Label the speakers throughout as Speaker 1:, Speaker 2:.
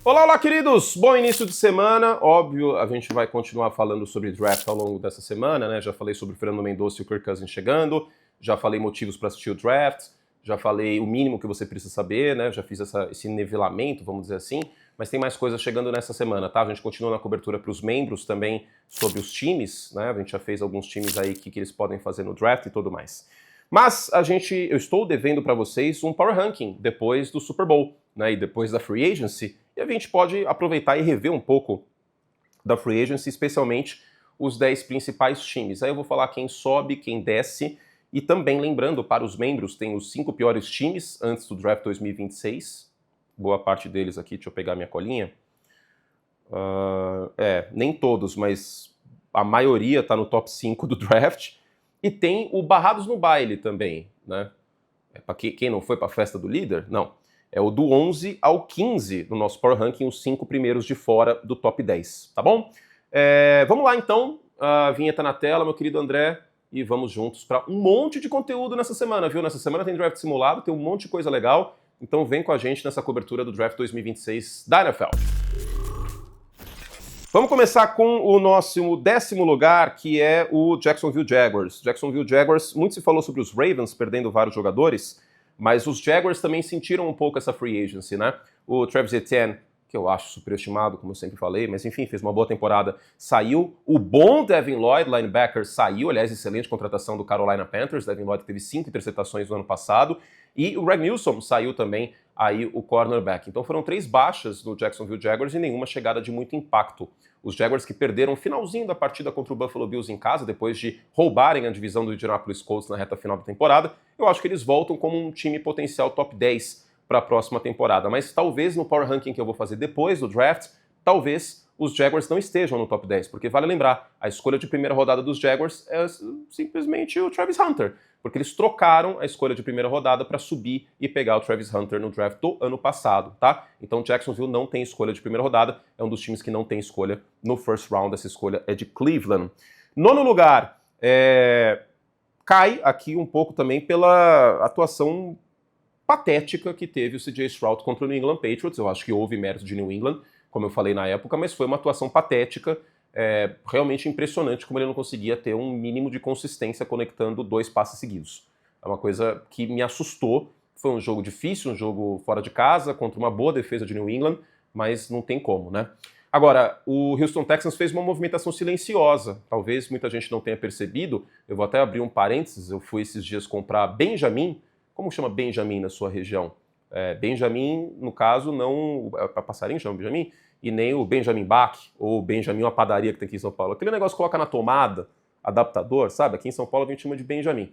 Speaker 1: Olá, olá, queridos! Bom início de semana. Óbvio, a gente vai continuar falando sobre draft ao longo dessa semana, né? Já falei sobre o Fernando Mendonça e o Kirk Cousins chegando, já falei motivos para assistir o draft, já falei o mínimo que você precisa saber, né? Já fiz esse nivelamento, vamos dizer assim, mas tem mais coisas chegando nessa semana, tá? A gente continua na cobertura para os membros também sobre os times, né? A gente já fez alguns times aí que eles podem fazer no draft e tudo mais. Mas eu estou devendo para vocês um Power Ranking depois do Super Bowl, né, e depois da Free Agency, e a gente pode aproveitar e rever um pouco da Free Agency, especialmente os 10 principais times. Aí eu vou falar quem sobe, quem desce, e também lembrando para os membros, tem os 5 piores times antes do Draft 2026, boa parte deles aqui, deixa eu pegar minha colinha. Nem todos, mas a maioria está no top 5 do Draft. E tem o Barrados no Baile também, né? Para quem não foi para a festa do líder? Não. É o do 11 ao 15 no nosso Power Ranking, os 5 primeiros de fora do top 10, tá bom? Vamos lá então, a vinheta na tela, meu querido André, e vamos juntos para um monte de conteúdo nessa semana, viu? Nessa semana tem draft simulado, tem um monte de coisa legal, então vem com a gente nessa cobertura do Draft 2026 da NFL. Vamos começar com o nosso 10º lugar, que é o Jacksonville Jaguars. Jacksonville Jaguars, muito se falou sobre os Ravens perdendo vários jogadores, mas os Jaguars também sentiram um pouco essa free agency, né? O Travis Etienne, que eu acho superestimado, como eu sempre falei, mas enfim, fez uma boa temporada, saiu. O bom Devin Lloyd, linebacker, saiu. Aliás, excelente contratação do Carolina Panthers. Devin Lloyd teve 5 interceptações no ano passado. E o Greg Newsome saiu também, aí o cornerback. Então foram 3 baixas no Jacksonville Jaguars e nenhuma chegada de muito impacto. Os Jaguars que perderam o finalzinho da partida contra o Buffalo Bills em casa, depois de roubarem a divisão do Indianapolis Colts na reta final da temporada, eu acho que eles voltam como um time potencial top 10 para a próxima temporada. Mas talvez no Power Ranking que eu vou fazer depois do draft, talvez os Jaguars não estejam no top 10, porque vale lembrar, a escolha de primeira rodada dos Jaguars é simplesmente o Travis Hunter, porque eles trocaram a escolha de primeira rodada para subir e pegar o Travis Hunter no draft do ano passado, tá? Então Jacksonville não tem escolha de primeira rodada, é um dos times que não tem escolha no first round, essa escolha é de Cleveland. 9º lugar, cai aqui um pouco também pela atuação patética que teve o CJ Stroud contra o New England Patriots. Eu acho que houve mérito de New England, como eu falei na época, mas foi uma atuação patética, realmente impressionante como ele não conseguia ter um mínimo de consistência conectando 2 passes seguidos. É uma coisa que me assustou. Foi um jogo difícil, um jogo fora de casa, contra uma boa defesa de New England, mas não tem como, né? Agora, o Houston Texans fez uma movimentação silenciosa. Talvez muita gente não tenha percebido. Eu vou até abrir um parênteses. Eu fui esses dias comprar Benjamin. Como chama Benjamin na sua região? Benjamin, no caso, não... Para passarinho chama Benjamin? E nem o Benjamin Bach, ou Benjamin, uma padaria que tem aqui em São Paulo. Aquele negócio que coloca na tomada, adaptador, sabe? Aqui em São Paulo a gente chama de Benjamin.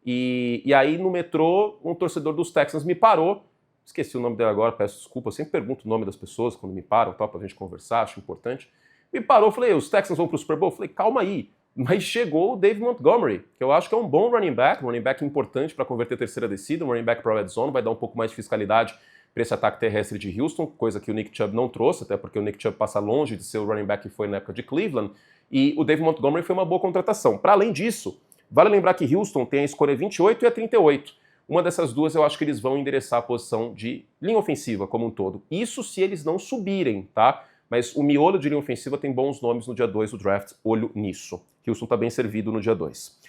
Speaker 1: E aí no metrô, um torcedor dos Texans me parou. Esqueci o nome dele agora, peço desculpa. Eu sempre pergunto o nome das pessoas quando me param, tal, pra gente conversar, acho importante. Me parou, falei, os Texans vão pro Super Bowl? Falei, calma aí. Mas chegou o Dave Montgomery, que eu acho que é um bom running back importante para converter a terceira descida, um running back para red zone, vai dar um pouco mais de fiscalidade para esse ataque terrestre de Houston, coisa que o Nick Chubb não trouxe, até porque o Nick Chubb passa longe de ser o running back que foi na época de Cleveland, e o Dave Montgomery foi uma boa contratação. Para além disso, vale lembrar que Houston tem a escolha 28 e a 38. Uma dessas duas eu acho que eles vão endereçar a posição de linha ofensiva como um todo. Isso se eles não subirem, tá? Mas o miolo de linha ofensiva tem bons nomes no dia 2 do draft, olho nisso. Houston está bem servido no dia 2.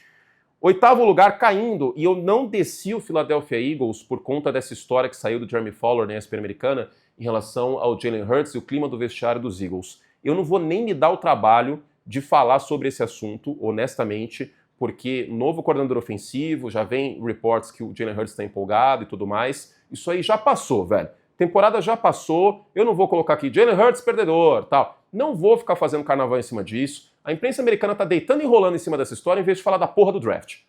Speaker 1: 8º lugar caindo, e eu não desci o Philadelphia Eagles por conta dessa história que saiu do Jeremy Fowler na ESPN americana em relação ao Jalen Hurts e o clima do vestiário dos Eagles. Eu não vou nem me dar o trabalho de falar sobre esse assunto, honestamente, porque novo coordenador ofensivo, já vem reports que o Jalen Hurts está empolgado e tudo mais. Isso aí já passou, velho. Temporada já passou, eu não vou colocar aqui Jalen Hurts perdedor, tal. Não vou ficar fazendo carnaval em cima disso. A imprensa americana tá deitando e enrolando em cima dessa história em vez de falar da porra do draft,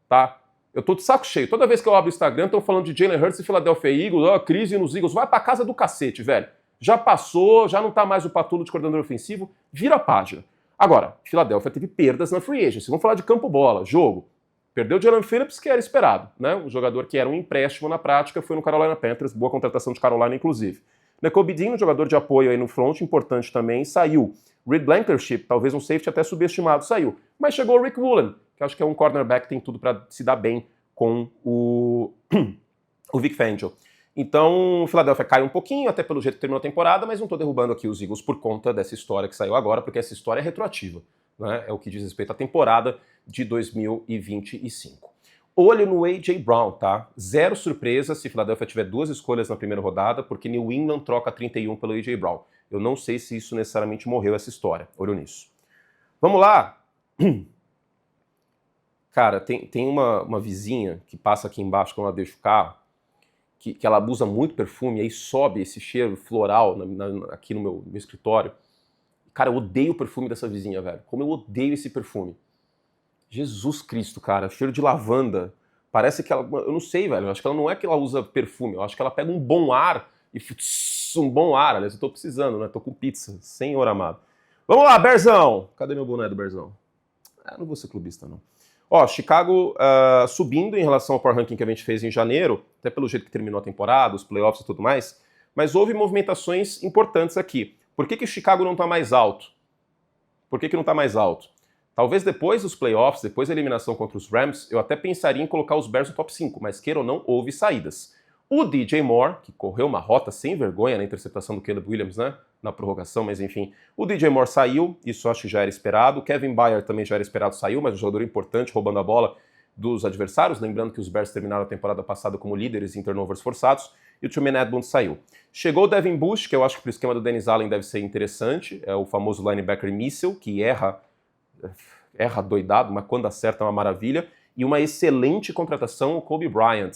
Speaker 1: tá? Eu tô de saco cheio. Toda vez que eu abro o Instagram, estão falando de Jalen Hurts e Philadelphia Eagles, crise nos Eagles. Vai pra casa do cacete, velho. Já passou, já não tá mais o patulo de coordenador ofensivo. Vira a página. Agora, Philadelphia teve perdas na free agency. Vamos falar de campo bola, jogo. Perdeu o Jalen Phillips, que era esperado, né? Um jogador que era um empréstimo na prática, foi no Carolina Panthers, boa contratação de Carolina, inclusive. Nakobe Dean, um jogador de apoio aí no front, importante também, saiu. Reed Blankenship, talvez um safety até subestimado, saiu. Mas chegou o Rick Woolen, que acho que é um cornerback que tem tudo para se dar bem com o Vic Fangio. Então, o Philadelphia cai um pouquinho, até pelo jeito que terminou a temporada, mas não estou derrubando aqui os Eagles por conta dessa história que saiu agora, porque essa história é retroativa, né? É o que diz respeito à temporada de 2025. Olho no A.J. Brown, tá? Zero surpresa se Philadelphia tiver 2 escolhas na primeira rodada, porque New England troca 31 pelo A.J. Brown. Eu não sei se isso necessariamente morreu, essa história. Olho nisso. Vamos lá! Cara, tem uma vizinha que passa aqui embaixo quando ela deixa o carro, que ela abusa muito perfume, aí sobe esse cheiro floral aqui no meu escritório. Cara, eu odeio o perfume dessa vizinha, velho. Como eu odeio esse perfume. Jesus Cristo, cara, cheiro de lavanda. Parece que ela... Eu não sei, velho. Eu acho que ela não é que ela usa perfume. Eu acho que ela pega um bom ar e... Um bom ar. Aliás, eu tô precisando, né? Tô com pizza. Senhor amado. Vamos lá, Berzão. Cadê meu boné do Berzão? Não vou ser clubista, não. Ó, Chicago subindo em relação ao Power Ranking que a gente fez em janeiro, até pelo jeito que terminou a temporada, os playoffs e tudo mais, mas houve movimentações importantes aqui. Por que o Chicago não tá mais alto? Por que não tá mais alto? Talvez depois dos playoffs, depois da eliminação contra os Rams, eu até pensaria em colocar os Bears no top 5, mas queira ou não, houve saídas. O DJ Moore, que correu uma rota sem vergonha na interceptação do Caleb Williams, né? Na prorrogação, mas enfim. O DJ Moore saiu, isso acho que já era esperado. O Kevin Byard também já era esperado, saiu, mas um jogador importante, roubando a bola dos adversários. Lembrando que os Bears terminaram a temporada passada como líderes em turnovers forçados. E o Truman Edmonds saiu. Chegou o Devin Bush, que eu acho que pro esquema do Dennis Allen deve ser interessante. É o famoso linebacker missile, que erra doidado, mas quando acerta é uma maravilha. E uma excelente contratação, o Kobe Bryant.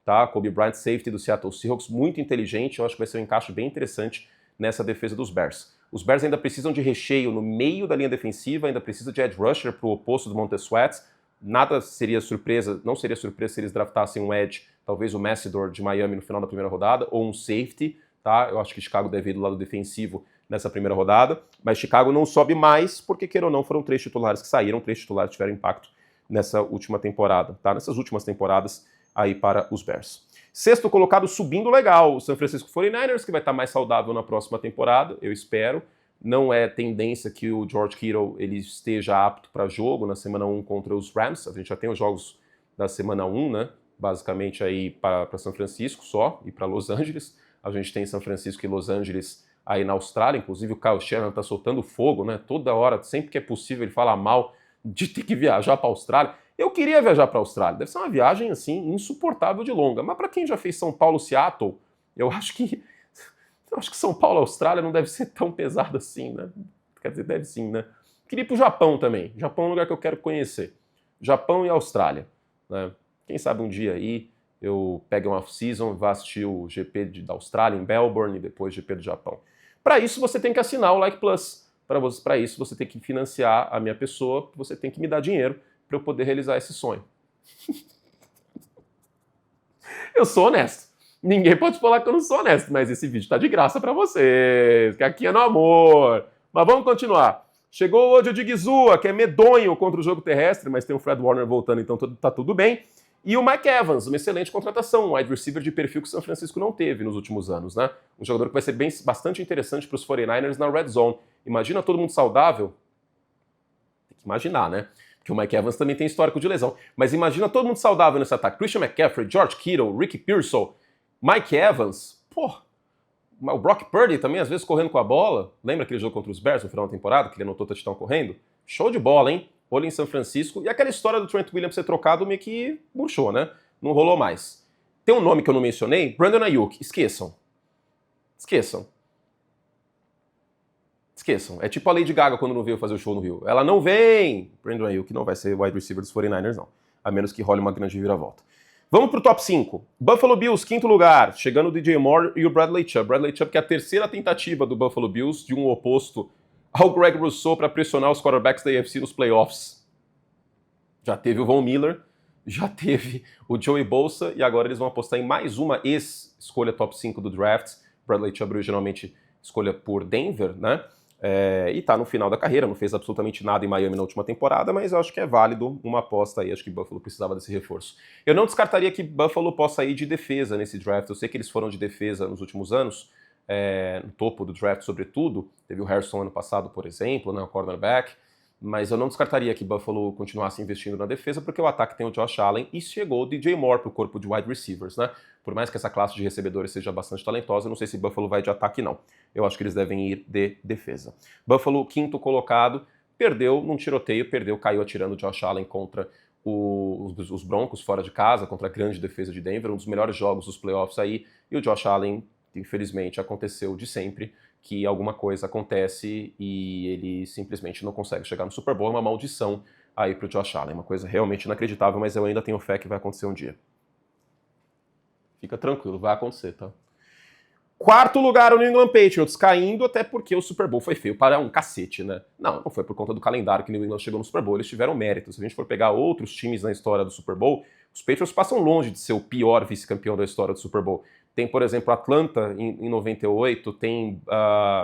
Speaker 1: Tá? Kobe Bryant, safety do Seattle Seahawks, muito inteligente, eu acho que vai ser um encaixe bem interessante nessa defesa dos Bears. Os Bears ainda precisam de recheio no meio da linha defensiva, ainda precisa de edge rusher para o oposto do Montez Sweat. Nada seria surpresa, não seria surpresa se eles draftassem um edge, talvez o Messidor de Miami no final da primeira rodada, ou um safety, tá? Eu acho que Chicago deve ir do lado defensivo nessa primeira rodada, mas Chicago não sobe mais, porque queira ou não, foram 3 titulares que saíram, 3 titulares tiveram impacto nessa última temporada, tá? Nessas últimas temporadas aí para os Bears. Sexto colocado subindo legal, o San Francisco 49ers, que vai estar mais saudável na próxima temporada, eu espero. Não é tendência que o George Kittle ele esteja apto para jogo na semana 1 contra os Rams. A gente já tem os jogos da semana 1, né? Basicamente aí para São Francisco só e para Los Angeles. A gente tem São Francisco e Los Angeles aí na Austrália. Inclusive o Kyle Shanahan está soltando fogo, né? Toda hora, sempre que é possível, ele fala mal de ter que viajar para a Austrália. Eu queria viajar para a Austrália, deve ser uma viagem assim insuportável de longa, mas para quem já fez São Paulo, Seattle, eu acho que São Paulo, Austrália não deve ser tão pesado assim, né? Quer dizer, deve sim, né? Queria ir para o Japão também, Japão é um lugar que eu quero conhecer, Japão e Austrália, né? Quem sabe um dia aí eu pego uma off-season e vá assistir o GP da Austrália em Melbourne e depois o GP do Japão. Para isso você tem que assinar o Like Plus, para isso você tem que financiar a minha pessoa, você tem que me dar dinheiro para eu poder realizar esse sonho. Eu sou honesto. Ninguém pode falar que eu não sou honesto, mas esse vídeo tá de graça para vocês, que aqui é no amor. Mas vamos continuar. Chegou o Ojo de Gizua, que é medonho contra o jogo terrestre, mas tem o Fred Warner voltando, então tá tudo bem. E o Mike Evans, uma excelente contratação, um wide receiver de perfil que o São Francisco não teve nos últimos anos, né? Um jogador que vai ser bastante interessante para os 49ers na red zone. Imagina todo mundo saudável. Tem que imaginar, né? Que o Mike Evans também tem histórico de lesão. Mas imagina todo mundo saudável nesse ataque. Christian McCaffrey, George Kittle, Ricky Pearsall, Mike Evans. Pô, o Brock Purdy também às vezes correndo com a bola. Lembra aquele jogo contra os Bears no final da temporada, que ele anotou touchdown correndo? Show de bola, hein? Olho em São Francisco. E aquela história do Trent Williams ser trocado meio que murchou, né? Não rolou mais. Tem um nome que eu não mencionei, Brandon Ayuk. Esqueçam. É tipo a Lady Gaga quando não veio fazer o show no Rio. Ela não vem! Brandon Ayuk não vai ser wide receiver dos 49ers, não. A menos que role uma grande viravolta. Vamos pro top 5. Buffalo Bills, quinto lugar. Chegando o DJ Moore e o Bradley Chubb. Bradley Chubb que é a terceira tentativa do Buffalo Bills de um oposto ao Greg Rousseau para pressionar os quarterbacks da AFC nos playoffs. Já teve o Von Miller, já teve o Joey Bosa e agora eles vão apostar em mais uma ex-escolha top 5 do draft. Bradley Chubb originalmente escolha por Denver, né? E tá no final da carreira, não fez absolutamente nada em Miami na última temporada, mas eu acho que é válido uma aposta aí, acho que Buffalo precisava desse reforço. Eu não descartaria que Buffalo possa ir de defesa nesse draft, eu sei que eles foram de defesa nos últimos anos, no topo do draft sobretudo, teve o Harrison ano passado, por exemplo, né, o cornerback, mas eu não descartaria que Buffalo continuasse investindo na defesa, porque o ataque tem o Josh Allen e chegou o DJ Moore pro corpo de wide receivers, né? Por mais que essa classe de recebedores seja bastante talentosa, eu não sei se Buffalo vai de ataque, não. Eu acho que eles devem ir de defesa. Buffalo, quinto colocado, perdeu num tiroteio, caiu atirando o Josh Allen contra os Broncos fora de casa, contra a grande defesa de Denver, um dos melhores jogos dos playoffs aí, e o Josh Allen, infelizmente, aconteceu de sempre, que alguma coisa acontece e ele simplesmente não consegue chegar no Super Bowl, é uma maldição aí pro Josh Allen, uma coisa realmente inacreditável, mas eu ainda tenho fé que vai acontecer um dia. Fica tranquilo, vai acontecer, tá? Quarto lugar, o New England Patriots, caindo até porque o Super Bowl foi feio para um cacete, né? Não foi por conta do calendário que o New England chegou no Super Bowl, eles tiveram mérito. Se a gente for pegar outros times na história do Super Bowl, os Patriots passam longe de ser o pior vice-campeão da história do Super Bowl. Tem, por exemplo, Atlanta em 98, tem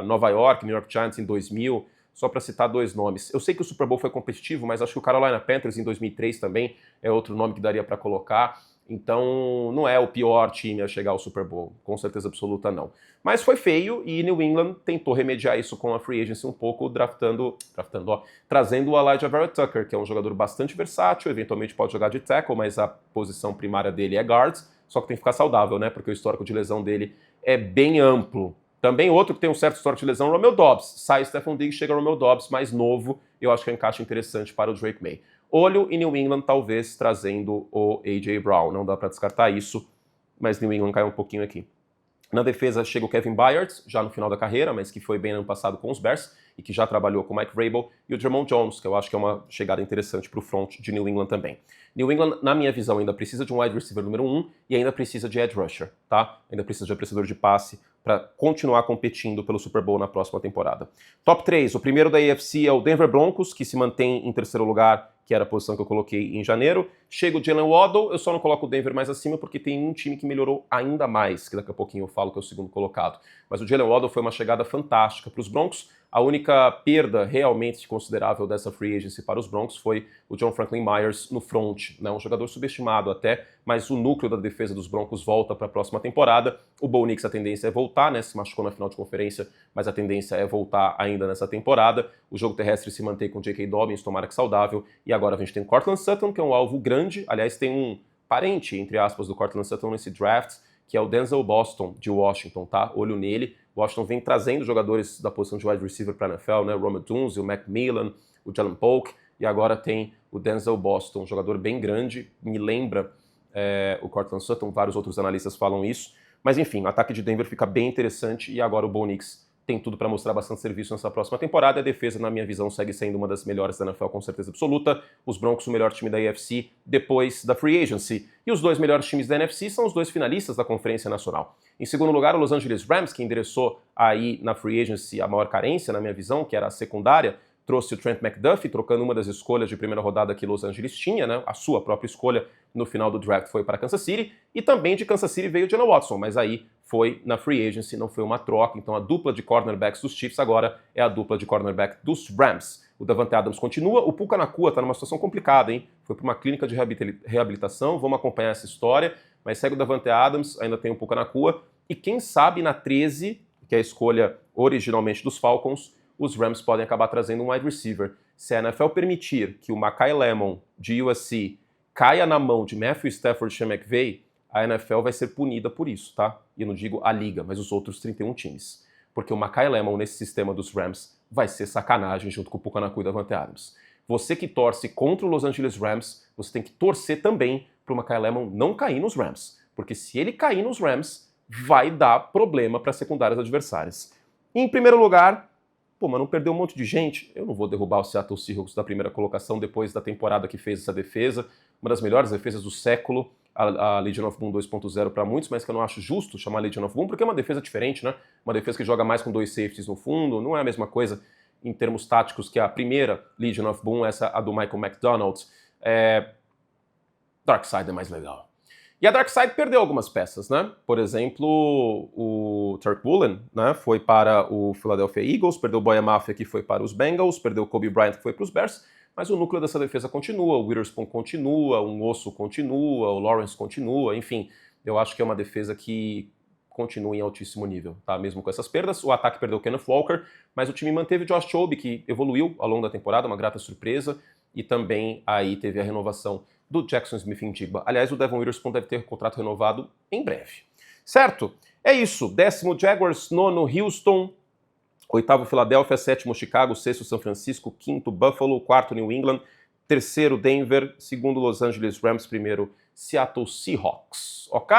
Speaker 1: Nova York, New York Giants em 2000, só para citar dois nomes. Eu sei que o Super Bowl foi competitivo, mas acho que o Carolina Panthers em 2003 também é outro nome que daria para colocar. Então, não é o pior time a chegar ao Super Bowl, com certeza absoluta não. Mas foi feio e New England tentou remediar isso com a free agency um pouco, trazendo o Elijah Vera Tucker, que é um jogador bastante versátil, eventualmente pode jogar de tackle, mas a posição primária dele é guards, só que tem que ficar saudável, né? Porque o histórico de lesão dele é bem amplo. Também outro que tem um certo histórico de lesão, Romeo Doubs. Sai Stephon Diggs, chega Romeo Doubs, mais novo, eu acho que é um encaixe interessante para o Drake May. Olho em New England, talvez trazendo o A.J. Brown. Não dá para descartar isso, mas New England caiu um pouquinho aqui. Na defesa chega o Kevin Byard, já no final da carreira, mas que foi bem ano passado com os Bears e que já trabalhou com o Mike Vrabel, e o Jermon Jones, que eu acho que é uma chegada interessante para o front de New England também. New England, na minha visão, ainda precisa de um wide receiver número 1 e ainda precisa de edge rusher, tá? Ainda precisa de apreciador de passe para continuar competindo pelo Super Bowl na próxima temporada. Top 3, o primeiro da AFC é o Denver Broncos, que se mantém em terceiro lugar, que era a posição que eu coloquei em janeiro. Chega o Jalen Waddle, eu só não coloco o Denver mais acima porque tem um time que melhorou ainda mais, que daqui a pouquinho eu falo que é o segundo colocado. Mas o Jalen Waddle foi uma chegada fantástica para os Broncos. A única perda realmente considerável dessa free agency para os Broncos foi o John Franklin Myers no front, né? Um jogador subestimado até, mas o núcleo da defesa dos Broncos volta para a próxima temporada. O Bo Nix, a tendência é voltar, né? Se machucou na final de conferência, mas a tendência é voltar ainda nessa temporada. O jogo terrestre se mantém com J.K. Dobbins, tomara que saudável. E agora a gente tem o Courtland Sutton, que é um alvo grande. Aliás, tem um parente, entre aspas, do Courtland Sutton nesse draft, que é o Denzel Boston, de Washington, tá? Olho nele. Washington vem trazendo jogadores da posição de wide receiver para a NFL, né? O Rome Odunze, o Macmillan, o Jalen Polk, e agora tem o Denzel Boston, um jogador bem grande, me lembra o Courtland Sutton, vários outros analistas falam isso. Mas enfim, o ataque de Denver fica bem interessante e agora o Bo Nix tem tudo para mostrar bastante serviço nessa próxima temporada. A defesa, na minha visão, segue sendo uma das melhores da NFL com certeza absoluta. Os Broncos, o melhor time da AFC depois da Free Agency. E os dois melhores times da NFC são os dois finalistas da Conferência Nacional. Em segundo lugar, o Los Angeles Rams, que endereçou aí na Free Agency a maior carência, na minha visão, que era a secundária, trouxe o Trent McDuffie, trocando uma das escolhas de primeira rodada que Los Angeles tinha, né? A sua própria escolha no final do draft foi para Kansas City, e também de Kansas City veio o Jalen Watson, mas aí foi na free agency, não foi uma troca, então a dupla de cornerbacks dos Chiefs agora é a dupla de cornerback dos Rams. O Davante Adams continua, o Puka Nacua está numa situação complicada, hein? Foi para uma clínica de reabilitação, vamos acompanhar essa história, mas segue o Davante Adams, ainda tem o Puka Nacua, e quem sabe na 13, que é a escolha originalmente dos Falcons, os Rams podem acabar trazendo um wide receiver. Se a NFL permitir que o Makai Lemon, de USC, caia na mão de Matthew Stafford e Sean McVay, a NFL vai ser punida por isso, tá? E eu não digo a liga, mas os outros 31 times. Porque o Makai Lemon nesse sistema dos Rams vai ser sacanagem junto com o Puka Nacua e o Davante Adams. Você que torce contra o Los Angeles Rams, você tem que torcer também para o Makai Lemon não cair nos Rams. Porque se ele cair nos Rams, vai dar problema para as secundárias adversárias. E em primeiro lugar, mas não perdeu um monte de gente? Eu não vou derrubar o Seattle Seahawks da primeira colocação depois da temporada que fez essa defesa. Uma das melhores defesas do século, a Legion of Boom 2.0 para muitos, mas que eu não acho justo chamar Legion of Boom, porque é uma defesa diferente, né? Uma defesa que joga mais com dois safeties no fundo, não é a mesma coisa em termos táticos que a primeira Legion of Boom, essa a do Michael McDonald. Darkseid é mais legal. E a Darkseid perdeu algumas peças, né? Por exemplo, o Turk Woolen, né, foi para o Philadelphia Eagles, perdeu o Boya Mafia, que foi para os Bengals, perdeu o Kobe Bryant, que foi para os Bears, mas o núcleo dessa defesa continua, o Witherspoon continua, o Osso continua, o Lawrence continua, enfim, eu acho que é uma defesa que continua em altíssimo nível, tá? Mesmo com essas perdas. O ataque perdeu o Kenneth Walker, mas o time manteve o Josh Jobe, que evoluiu ao longo da temporada, uma grata surpresa, e também aí teve a renovação do Jackson Smith-Njigba. Aliás, o Devon Witherspoon deve ter contrato renovado em breve. Certo? É isso. 10º Jaguars, 9º Houston, 8º Philadelphia, 7º Chicago, 6º São Francisco, 5º Buffalo, 4º New England, 3º Denver, 2º Los Angeles Rams, 1º Seattle Seahawks. Ok?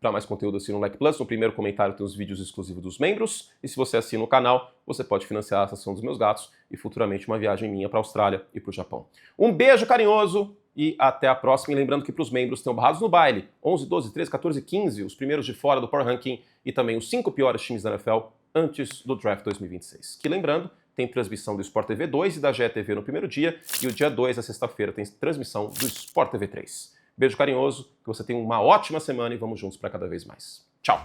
Speaker 1: Para mais conteúdo, assina o Like Plus. No primeiro comentário tem os vídeos exclusivos dos membros. E se você assina o canal, você pode financiar a ação dos meus gatos e futuramente uma viagem minha para a Austrália e para o Japão. Um beijo carinhoso e até a próxima. E lembrando que para os membros tem o Barrados no Baile. 11, 12, 13, 14, 15. Os primeiros de fora do Power Ranking e também os 5 piores times da NFL antes do Draft 2026. Que lembrando, tem transmissão do Sport TV 2 e da GETV no primeiro dia. E o dia 2, a sexta-feira, tem transmissão do Sport TV 3. Beijo carinhoso, que você tenha uma ótima semana e vamos juntos para cada vez mais. Tchau!